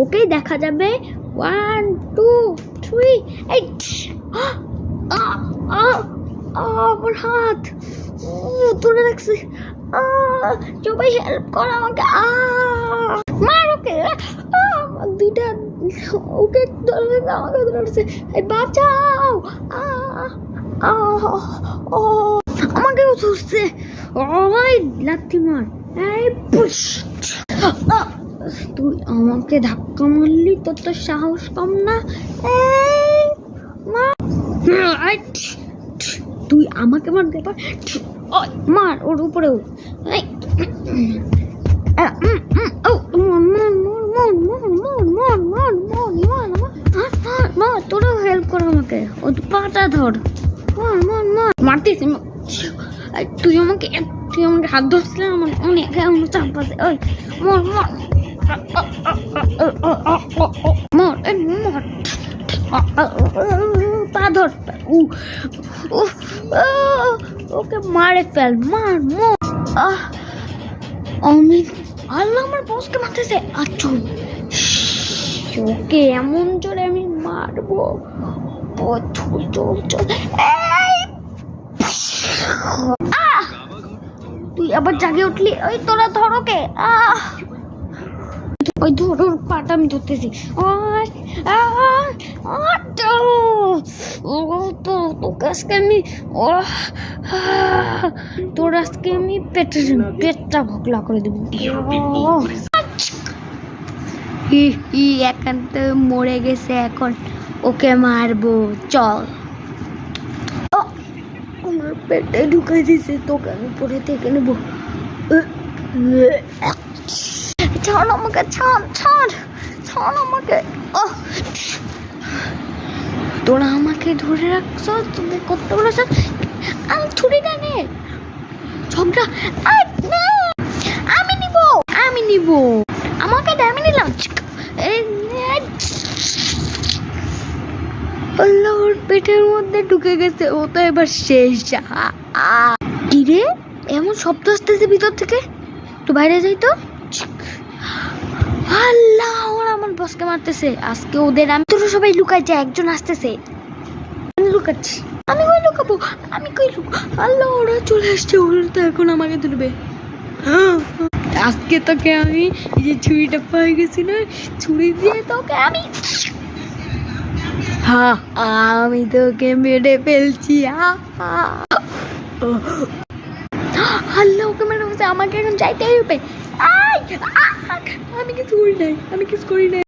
ওকেই দেখা যাবে। 1 2 3 8 আমার হাত তুলে রাখছে। সবাই হেল্প কর আমাকে, মার ওকে। দুইটা ওকে আমাকে ধরছে, বাঁচাও। আমাকেও ধরছে, লাথি মার। তুই আমাকে ধাক্কা মারলি, তোর তো সাহস কম না। তুই আমাকে মারতে পার, মার ওর উপরে। তোরও হেল্প কর আমাকে, ও পাটা ধর, মারতিস। তুই আমাকে হাত ধরছিলে, আমার অনেক চাপ আছে। ওই মর মর মর মর, পা ধর। ওকে মারে ফেল, মার মর। আমি আল্লাহ, আমার বসকে মারতেছে। আচ্ছা, ওকে এমন জোরে আমি মারবো। তুই আবার জাগে উঠলি। ওই তোরা ধর ওকে, ওই ধর ওর পাটা আমি ধরতেছি। তোর আজকে আমি পেটটা ভোগলা করে দেবো। এখন তো মরে গেছে, এখন ওকে মারবো, চল। আমার পেটে ঢুকে দিছে, তোকে আমি পরে থেকে নেবো। ছাড় আমাকে, ছাড় আমাকে। তোরা আমাকে ধরে রাখছ, তোদের করতে বলেছ। আমি ছুরিটা নে, ঝগড়া আমি নিব, আমাকে আমি নিলাম। ওর পেটের মধ্যে ঢুকে গেছে, ও তো এবার শেষ। কি রে, এমন শব্দ আসতেছে ভিতর থেকে? তো বাইরে যাই তো। আল্লাহ, ওরা আমার বসকে মারতেছে আজকে। ওদের আমি তোরা সবাই লুকাইছে, একজন আসতেছে। আমি লুকাচ্ছি, আমি কই লুকাবো, আল্লাহ, ওরা চলে আসছে, ওরা তো এখন আমাকে ধরবে। আজকে তোকে আমি এই যে ছুরিটা পাই গেছি না, ছুরি দিয়ে তোকে আমি আমি তোকে মেরে ফেলছি। আল্লাহ, ওকে মেরে ফেলছে, আমাকে এখন চাইতেই হবে। আমি কিছু করি নাই।